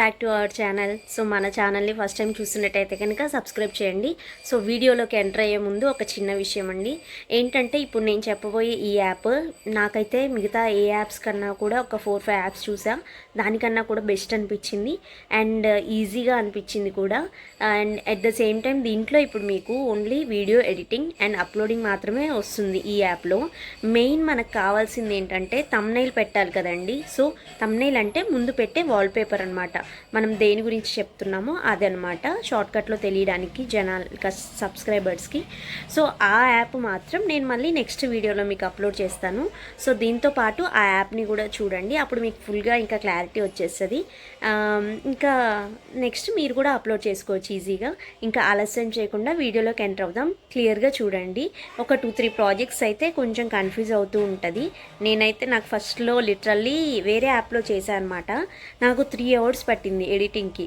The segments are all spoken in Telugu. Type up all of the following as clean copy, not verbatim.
Back to our channel. So మన ఛానల్ని ఫస్ట్ టైం చూస్తున్నట్టయితే కనుక సబ్స్క్రైబ్ చేయండి. సో వీడియోలోకి ఎంటర్ అయ్యే ముందు ఒక చిన్న విషయం అండి, ఏంటంటే ఇప్పుడు నేను చెప్పబోయే ఈ యాప్ నాకైతే మిగతా ఏ యాప్స్ కన్నా కూడా ఒక 4-5 యాప్స్ చూసా, దానికన్నా కూడా బెస్ట్ అనిపించింది అండ్ ఈజీగా అనిపించింది కూడా. And at the same time దీంట్లో ఇప్పుడు మీకు only video editing and uploading మాత్రమే వస్తుంది ఈ యాప్లో. మెయిన్ మనకు కావాల్సింది ఏంటంటే థంబ్నెయిల్ పెట్టాలి కదండి. సో థంబ్నెయిల్ అంటే ముందు పెట్టే వాల్పేపర్ అనమాట. మనం దేని గురించి చెప్తున్నామో అదనమాట, షార్ట్కట్లో తెలియడానికి సబ్స్క్రైబర్స్కి. సో ఆ యాప్ మాత్రం నేను మళ్ళీ నెక్స్ట్ వీడియోలో మీకు అప్లోడ్ చేస్తాను. సో దీంతో పాటు ఆ యాప్ని కూడా చూడండి, అప్పుడు మీకు ఫుల్గా ఇంకా క్లారిటీ వచ్చేస్తుంది. ఇంకా నెక్స్ట్ మీరు కూడా అప్లోడ్ చేసుకోవచ్చు ఈజీగా. ఇంకా ఆలస్యం చేయకుండా వీడియోలోకి ఎంటర్ అవుదాం. క్లియర్గా చూడండి. ఒక 2-3 ప్రాజెక్ట్స్ అయితే కొంచెం కన్ఫ్యూజ్ అవుతూ ఉంటుంది. నాకు ఫస్ట్లో లిటరల్లీ వేరే యాప్లో చేశాను అనమాట. నాకు 3 hours పట్టింది ఎడిటింగ్కి.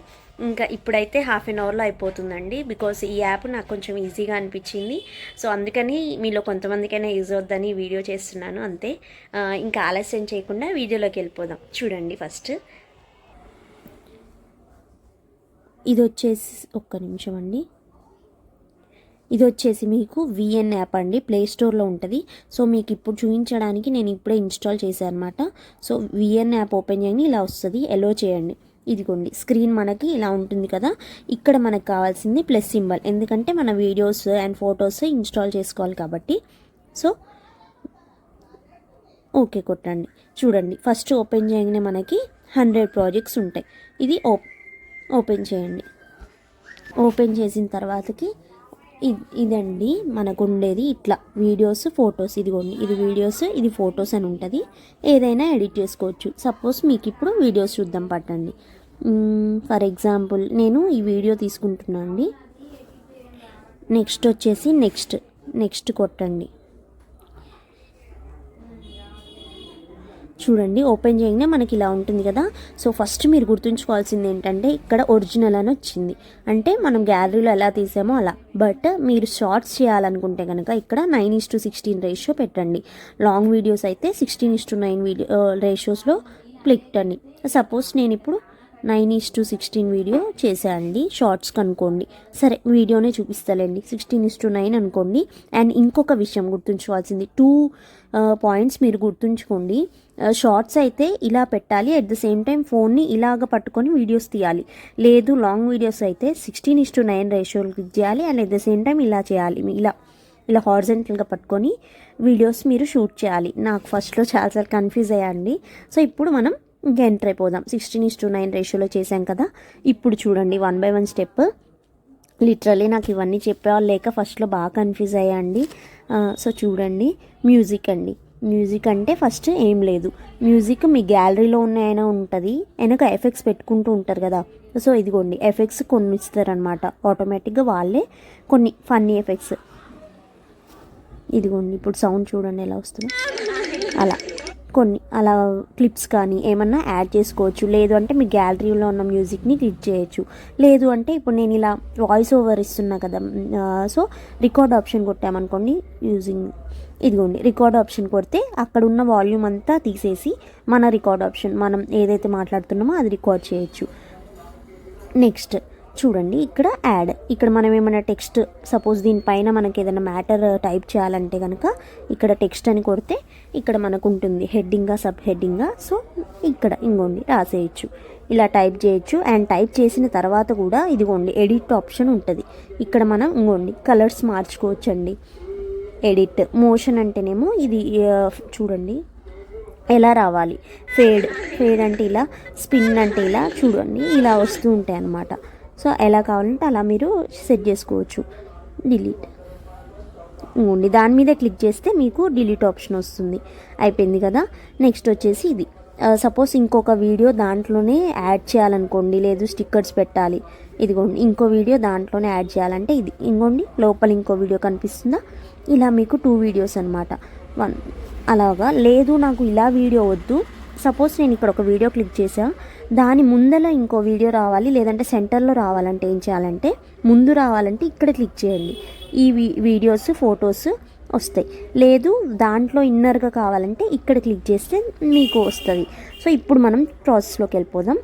ఇంకా ఇప్పుడైతే హాఫ్ అన్ అవర్లో అయిపోతుందండి, బికాస్ ఈ యాప్ నాకు కొంచెం ఈజీగా అనిపించింది. సో అందుకని మీలో కొంతమందికైనా యూజ్ అవుద్దని వీడియో చేస్తున్నాను అంతే. ఇంకా ఆలస్యం చేయకుండా వీడియోలోకి వెళ్ళిపోదాం. చూడండి, ఫస్ట్ ఇది వచ్చేసి ఒక్క నిమిషం అండి. ఇది వచ్చేసి మీకు విఎన్ యాప్ అండి, ప్లే స్టోర్లో ఉంటుంది. సో మీకు ఇప్పుడు చూపించడానికి నేను ఇప్పుడే ఇన్స్టాల్ చేశాను అనమాట. సో విఎన్ యాప్ ఓపెన్ చేయండి, ఇలా వస్తుంది. ఎలో చేయండి. ఇదిగోండి స్క్రీన్ మనకి ఇలా ఉంటుంది కదా. ఇక్కడ మనకు కావాల్సింది ప్లస్ సింబల్, ఎందుకంటే మన వీడియోస్ అండ్ ఫొటోస్ ఇన్స్టాల్ చేసుకోవాలి కాబట్టి. సో ఓకే కొట్టండి. చూడండి, ఫస్ట్ ఓపెన్ చేయగానే మనకి 100 ప్రాజెక్ట్స్ ఉంటాయి. ఇది ఓపెన్ చేయండి. ఓపెన్ చేసిన తర్వాతకి ఇదండి మనకు ఉండేది. ఇట్లా వీడియోస్, ఫొటోస్. ఇదిగోండి, ఇది వీడియోస్, ఇది ఫొటోస్ అని ఉంటుంది. ఏదైనా ఎడిట్ చేసుకోవచ్చు. సపోజ్ మీకు ఇప్పుడు వీడియోస్ చూద్దాం పట్టండి. ఫర్ ఎగ్జాంపుల్ నేను ఈ వీడియో తీసుకుంటున్నాను అండి. నెక్స్ట్ వచ్చేసి నెక్స్ట్ కొట్టండి. చూడండి, ఓపెన్ చేయగానే మనకి ఇలా ఉంటుంది కదా. సో ఫస్ట్ మీరు గుర్తుంచుకోవాల్సింది ఏంటంటే ఇక్కడ ఒరిజినల్ అని వచ్చింది, అంటే మనం గ్యాలరీలో ఎలా తీసామో అలా. బట్ మీరు షార్ట్స్ చేయాలనుకుంటే కనుక ఇక్కడ 9:16 రేషియో పెట్టండి. లాంగ్ వీడియోస్ అయితే 16:9 రేషియోస్లో పెట్టండి. సపోజ్ నేను ఇప్పుడు 9:16 వీడియో చేసేయండి. షార్ట్స్ కనుక్కోండి, సరే వీడియోనే చూపిస్తాలేండి. 16:9 అనుకోండి. అండ్ ఇంకొక విషయం గుర్తుంచుకోవాల్సింది 2 పాయింట్స్ మీరు గుర్తుంచుకోండి. షార్ట్స్ అయితే ఇలా పెట్టాలి, అట్ ద సేమ్ టైం ఫోన్ని ఇలాగ పట్టుకొని వీడియోస్ తీయాలి. లేదు లాంగ్ వీడియోస్ అయితే 16:9 రేషియోలు క్లిక్ చేయాలి and at the same time ఇలా చేయాలి. ఇలా హారిజంటల్గా పట్టుకొని వీడియోస్ మీరు షూట్ చేయాలి. నాకు ఫస్ట్లో చాలాసార్లు కన్ఫ్యూజ్ అయ్యండి. సో ఇప్పుడు మనం ఇంకా ఎంటర్ అయిపోదాం. 16:9 రేషియోలో చేశాం కదా. ఇప్పుడు చూడండి 1 by 1 స్టెప్. లిటరల్లీ నాకు ఇవన్నీ చెప్పేవాళ్ళు లేక ఫస్ట్లో బాగా కన్ఫ్యూజ్ అయ్యాండి. సో చూడండి, మ్యూజిక్ అండి. మ్యూజిక్ అంటే ఫస్ట్ ఏం లేదు, మ్యూజిక్ మీ గ్యాలరీలో ఉన్నాయైనా ఉంటుంది, వెనక ఎఫెక్ట్స్ పెట్టుకుంటూ ఉంటారు కదా. సో ఇదిగోండి ఎఫెక్ట్స్ కొన్ని ఇస్తారనమాట ఆటోమేటిక్గా వాళ్ళే, కొన్ని ఫన్నీ ఎఫెక్ట్స్. ఇదిగోండి ఇప్పుడు సౌండ్ చూడండి ఎలా వస్తుందో. అలా క్లిప్స్ కానీ ఏమన్నా యాడ్ చేసుకోవచ్చు. లేదు అంటే మీ గ్యాలరీలో ఉన్న మ్యూజిక్ని క్లిక్ చేయొచ్చు. లేదు అంటే ఇప్పుడు నేను ఇలా వాయిస్ ఓవర్ ఇస్తున్నా కదా. సో రికార్డ్ ఆప్షన్ కొట్టామనుకోండి, ఇదిగోండి రికార్డ్ ఆప్షన్ కొడితే అక్కడ ఉన్న వాల్యూమ్ అంతా తీసేసి మన రికార్డ్ ఆప్షన్, మనం ఏదైతే మాట్లాడుతున్నామో అది రికార్డ్ చేయొచ్చు. నెక్స్ట్ చూడండి, ఇక్కడ యాడ్. ఇక్కడ మనం ఏమైనా టెక్స్ట్, సపోజ్ దీనిపైన మనకి ఏదైనా మ్యాటర్ టైప్ చేయాలంటే కనుక ఇక్కడ టెక్స్ట్ అని కొడితే ఇక్కడ మనకు ఉంటుంది హెడ్డింగ్గా, సబ్ హెడ్డింగ్గా. సో ఇక్కడ ఇంకోండి రాసేయచ్చు, ఇలా టైప్ చేయొచ్చు. అండ్ టైప్ చేసిన తర్వాత కూడా ఇదిగోండి ఎడిట్ ఆప్షన్ ఉంటుంది. ఇక్కడ మనం ఇంకోండి కలర్స్ మార్చుకోవచ్చండి. ఎడిట్ మోషన్ అంటేనేమో ఇది చూడండి ఎలా రావాలి. ఫేడ్ అంటే ఇలా, స్పిన్ అంటే ఇలా, చూడండి ఇలా వస్తూ ఉంటాయి అన్నమాట. సో ఎలా కావాలంటే అలా మీరు సెట్ చేసుకోవచ్చు. డిలీట్ ఇంకోండి దాని మీద క్లిక్ చేస్తే మీకు డిలీట్ ఆప్షన్ వస్తుంది. అయిపోయింది కదా. నెక్స్ట్ వచ్చేసి ఇది. సపోజ్ ఇంకొక వీడియో దాంట్లోనే యాడ్ చేయాలనుకోండి, లేదు స్టిక్కర్స్ పెట్టాలి. ఇదిగోండి ఇంకో వీడియో దాంట్లోనే యాడ్ చేయాలంటే ఇది ఇంకోండి లోపల ఇంకో వీడియో కనిపిస్తుందా. ఇలా మీకు 2 వీడియోస్ అనమాట. 1 అలాగా. లేదు నాకు ఇలా వీడియో వద్దు, సపోజ్ నేను ఇక్కడ ఒక వీడియో క్లిక్ చేసా, దాని ముందర ఇంకో వీడియో రావాలి, లేదంటే సెంటర్లో రావాలంటే ఏం చేయాలంటే, ముందు రావాలంటే ఇక్కడ క్లిక్ చేయండి. ఈ వీడియోస్, ఫొటోస్ వస్తాయి. లేదు దాంట్లో ఇన్నర్గా కావాలంటే ఇక్కడ క్లిక్ చేస్తే మీకు వస్తుంది. సో ఇప్పుడు మనం ప్రాసెస్లోకి వెళ్ళిపోదాం.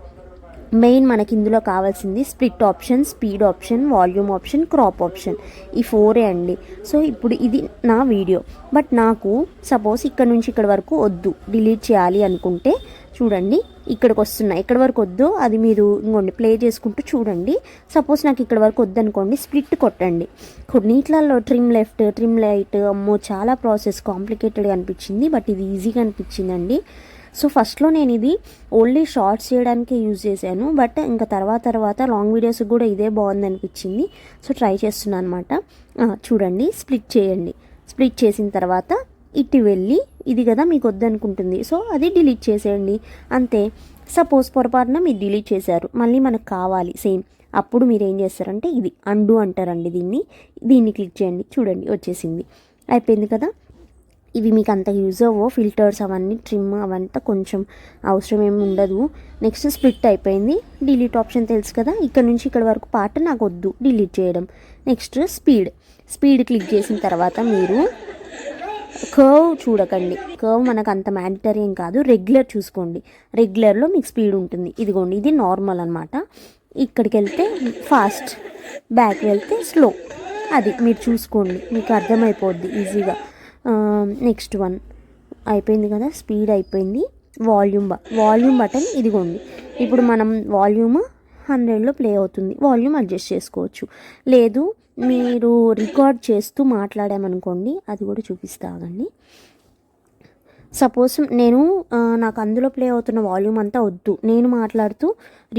మెయిన్ మనకి ఇందులో కావాల్సింది split option, speed option, volume option, crop option, ఈ 4 అండి. సో ఇప్పుడు ఇది నా వీడియో, బట్ నాకు సపోజ్ ఇక్కడ నుంచి ఇక్కడ వరకు వద్దు, డిలీట్ చేయాలి అనుకుంటే చూడండి ఇక్కడికి వస్తున్నాయి. ఎక్కడి వరకు వద్దో అది మీరు ఇంకోండి ప్లే చేసుకుంటూ చూడండి. సపోజ్ నాకు ఇక్కడ వరకు వద్దనుకోండి, స్ప్లిట్ కొట్టండి. కొన్నిట్లలో ట్రిమ్ లెఫ్ట్, ట్రిమ్ రైట్, అమ్మో చాలా ప్రాసెస్ కాంప్లికేటెడ్గా అనిపించింది, బట్ ఇది ఈజీగా అనిపించిందండి. సో ఫస్ట్లో నేను ఇది ఓన్లీ షార్ట్స్ చేయడానికే యూజ్ చేశాను, బట్ ఇంకా తర్వాత లాంగ్ వీడియోస్ కూడా ఇదే బాగుంది అనిపించింది. సో ట్రై చేస్తున్నాను అనమాట. చూడండి స్ప్లిట్ చేయండి. స్ప్లిట్ చేసిన తర్వాత ఇటు వెళ్ళి ఇది కదా మీకు వద్దనుకుంటుంది, సో అది డిలీట్ చేసేయండి అంతే. సపోజ్ పొరపాటున మీరు డిలీట్ చేశారు, మళ్ళీ మనకు కావాలి సేమ్, అప్పుడు మీరు ఏం చేస్తారంటే ఇది అండు అంటారండి. దీన్ని క్లిక్ చేయండి. చూడండి వచ్చేసింది, అయిపోయింది కదా. ఇవి మీకు అంత యూజ్ అవ్వో, ఫిల్టర్స్ అవన్నీ ట్రిమ్ అవంతా కొంచెం అవసరం ఏమి ఉండదు. నెక్స్ట్ స్ప్లిట్ అయిపోయింది. డిలీట్ ఆప్షన్ తెలుసు కదా, ఇక్కడ నుంచి ఇక్కడ వరకు పార్ట్ నాకు వద్దు, డిలీట్ చేయడం. నెక్స్ట్ స్పీడ్ క్లిక్ చేసిన తర్వాత మీరు కర్వ్ చూడకండి, కర్వ్ మనకు అంత మ్యాండటరీ ఏం కాదు, రెగ్యులర్ చూసుకోండి. రెగ్యులర్లో మీకు స్పీడ్ ఉంటుంది. ఇదిగోండి ఇది నార్మల్ అనమాట. ఇక్కడికి వెళ్తే ఫాస్ట్, బ్యాక్ వెళ్తే స్లో, అది మీరు చూసుకోండి, మీకు అర్థమైపోద్ది ఈజీగా. నెక్స్ట్ వన్ అయిపోయింది కదా, స్పీడ్ అయిపోయింది. వాల్యూమ్ బటన్ ఇదిగోండి. ఇప్పుడు మనం వాల్యూమ్ 100లో ప్లే అవుతుంది, వాల్యూమ్ అడ్జస్ట్ చేసుకోవచ్చు. లేదు మీరు రికార్డ్ చేస్తూ మాట్లాడామనుకోండి, అది కూడా చూపిస్తానండి. సపోజ్ నాకు అందులో ప్లే అవుతున్న వాల్యూమ్ అంతా వద్దు, నేను మాట్లాడుతూ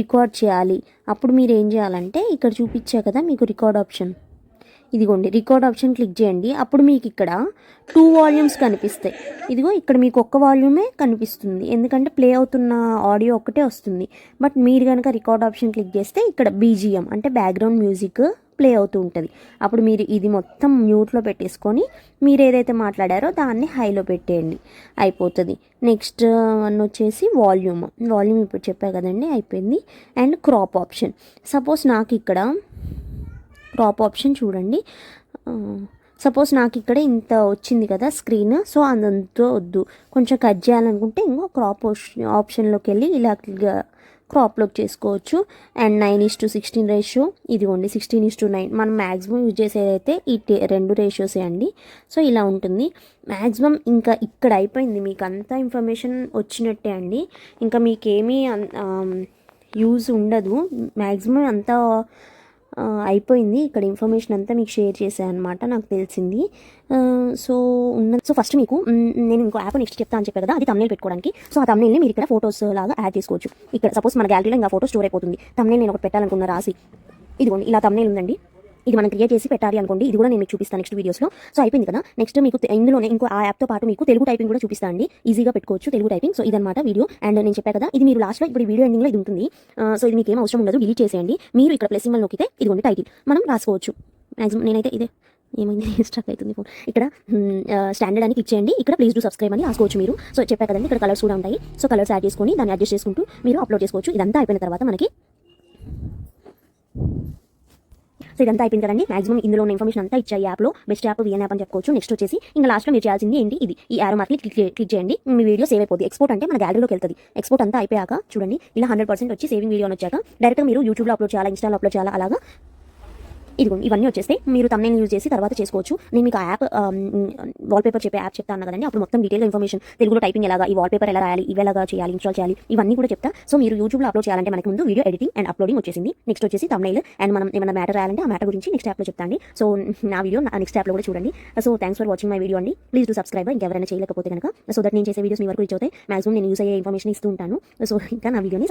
రికార్డ్ చేయాలి. అప్పుడు మీరు ఏం చేయాలంటే ఇక్కడ చూపించా కదా మీకు రికార్డ్ ఆప్షన్, ఇదిగోండి రికార్డ్ ఆప్షన్ క్లిక్ చేయండి. అప్పుడు మీకు ఇక్కడ 2 వాల్యూమ్స్ కనిపిస్తాయి. ఇదిగో ఇక్కడ మీకు ఒక్క వాల్యూమే కనిపిస్తుంది, ఎందుకంటే ప్లే అవుతున్న ఆడియో ఒక్కటే వస్తుంది. బట్ మీరు కనుక రికార్డ్ ఆప్షన్ క్లిక్ చేస్తే ఇక్కడ బీజిఎం అంటే బ్యాక్గ్రౌండ్ మ్యూజిక్ ప్లే అవుతూ ఉంటుంది. అప్పుడు మీరు ఇది మొత్తం మ్యూట్లో పెట్టేసుకొని మీరు ఏదైతే మాట్లాడారో దాన్ని హైలో పెట్టేయండి, అయిపోతుంది. నెక్స్ట్ వన్ వచ్చేసి వాల్యూమ్ ఇప్పుడు చెప్పా కదండి, అయిపోయింది. And crop option. సపోజ్ నాకు ఇక్కడ క్రాప్ ఆప్షన్ చూడండి, సపోజ్ నాకు ఇక్కడ ఇంత వచ్చింది కదా స్క్రీన్, సో అంత వద్దు, కొంచెం కట్ చేయాలనుకుంటే ఇంకో క్రాప్ ఆప్షన్లోకి వెళ్ళి ఇలా క్రాప్లోకి చేసుకోవచ్చు. అండ్ 9:16 రేషియో, ఇదిగోండి 16:9. మనం మ్యాక్సిమం యూజ్ చేసేదైతే ఈ 2 రేషియోసే అండి. సో ఇలా ఉంటుంది మ్యాక్సిమం. ఇంకా ఇక్కడ అయిపోయింది, మీకు అంతా ఇన్ఫర్మేషన్ వచ్చినట్టే అండి. ఇంకా మీకేమీ యూజ్ ఉండదు, మ్యాక్సిమం అంతా అయిపోయింది. ఇక్కడ ఇన్ఫర్మేషన్ అంతా మీకు షేర్ చేశాను అనమాట, నాకు తెలిసింది. సో ఫస్ట్ మీకు నేను ఇంకో యాప్ నెక్స్ట్ చెప్తా అని చెప్పాను కదా, అది తమ్నేల్ పెట్టుకోవడానికి. సో ఆ తమ్నేల్ని మీరు ఇక్కడ ఫోటోస్ లాగా యాడ్ చేసుకోవచ్చు. ఇక్కడ సపోజ్ మన గ్యాలరీలో ఇంకా ఫోటో స్టోర్ అయిపోతుంది. తమ్నేల్ నేను ఒకటి పెట్టాలనుకున్న రాసి, ఇదిగోండి ఇలా తమ్నేల్ ఉందండి, ఇది మనం క్రియేట్ చేసి పెట్టాలి అనుకోండి. ఇది కూడా నేను మీకు చూపిస్తాను నెక్స్ట్ వీడియోస్లో. సో అయిపోయింది కదా. నెక్స్ట్ మీకు ఇందులోనే ఇంకో ఆ యాప్తో పాటు మీకు తెలుగు టైపింగ్ కూడా చూపిస్తాను అండి, ఈజీగా పెట్టుకోవచ్చు తెలుగు టైపింగ్. సో ఇదన్నమాట వీడియో. అండ్ నేను చెప్పా కదా, ఇది మీరు లాస్ట్లో ఇప్పుడు వీడియో ఎండింగ్లో ఇది ఉంటుంది. సో ఇది మీకు ఏం అవసరం ఉండదు, డిలీట్ చేసేయండి. మీరు ఇక్కడ ప్లస్ సింబల్ నొక్కితే ఇదిగోండి టైటిల్ మనం రాసుకోవచ్చు. మ్యాక్సిమం నేనైతే ఇదే, ఏమైంది స్ట్రక్ అవుతుంది ఫోన్. ఇక్కడ స్టాండర్డ్ అని క్లిక్ చేయండి, ఇక్కడ ప్లీజ్ డూ సబ్స్క్రైబ్ అని రాసుకోవచ్చు మీరు. సో చెప్పా కదండి, ఇక్కడ కలర్స్ కూడా ఉంటాయి. సో కలర్స్ యాడ్ చేసుకొని దాన్ని అడ్జస్ట్ చేసుకుంటూ మీరు అప్లోడ్ చేసుకోవచ్చు. ఇదంతా అయిపోయిన తర్వాత మనకి సో ఇదంతా అయిపోయింది కదండి. మాక్సిమం ఇందులో ఉన్న ఇన్ఫర్మేషన్ అంతా ఇచ్చాయి యాప్లో. బెస్ట్ యాప్ విఎన్ యాప్ అని చెప్పుకోవచ్చు. నెక్స్ట్ వచ్చేసి ఇంకా లాస్ట్లో మీరు చేయాల్సింది ఏంటి, ఈ యారో మార్క్ని క్లిక్ చేయండి. మీ వీడియో సేవ్ అయిపోతుంది. ఎక్స్పోర్ట్ అంటే మన గ్యాలరీలోకి వెళ్తుంది. ఎక్స్పోర్ట్ అంతా అయిపోయాక చూడండి ఇలా 100% వచ్చి సేవింగ్ వీడియో అని వచ్చాక డైరెక్ట్గా మీరు యూట్యూబ్లో అప్లోడ్ చేయాలా, ఇన్స్టాలో అప్లోడ్ చేయాలా, అలాగా ఇదిగోండి ఇవన్నీ వచ్చేస్తే మీరు తమ్నేల్ యూజ్ చేసి తర్వాత చేసుకోవచ్చు. నేను మీకు ఆ యాప్ వాల్పేపర్ చెప్పే యాప్ చెప్తాను కదండి, అప్పుడు మొత్తం డీటెయిల్గా ఇన్ఫర్మేషన్ తెలుగులో టైపింగ్ ఎలాగా, ఈ వాల్పేపర్ ఎలా రాయాలి, ఇవి ఎలాగా చేయాలి, ఇన్స్టాల్ చేయాలి, ఇవన్నీ కూడా చెప్తా. సో మీరు యూట్యూబ్లో అప్లోడ్ చేయాలంటే మనకి ముందు వీడియో ఎడిటింగ్ అండ్ అప్లోడింగ్ వచ్చేసింది. నెక్స్ట్ వచ్చేసి తమ్నేల్ అండ్ మనం ఏమైనా మ్యాటర్ రాయాలంటే ఆ మ్యాటర్ గురించి నెక్స్ట్ యాప్లో చెప్తాండి. సో నా వీడియో నెక్స్ట్ యాప్లో కూడా చూడండి. So thanks for watching my video అండి. ప్లీజ్ డూ సబ్స్క్రైబ్ ఇంకెవరైనా చేయలేకపోతే కనుక, సో దట్ నేను చేసే వీడియోస్ మీ వరకు రీచ్ అవుతాయి. మాక్సిమం నేను యూస్ అయ్యే ఇన్ఫర్మేషన్ ఇస్తూ ఉంటాను. సో ఇంకా నా వీడియోని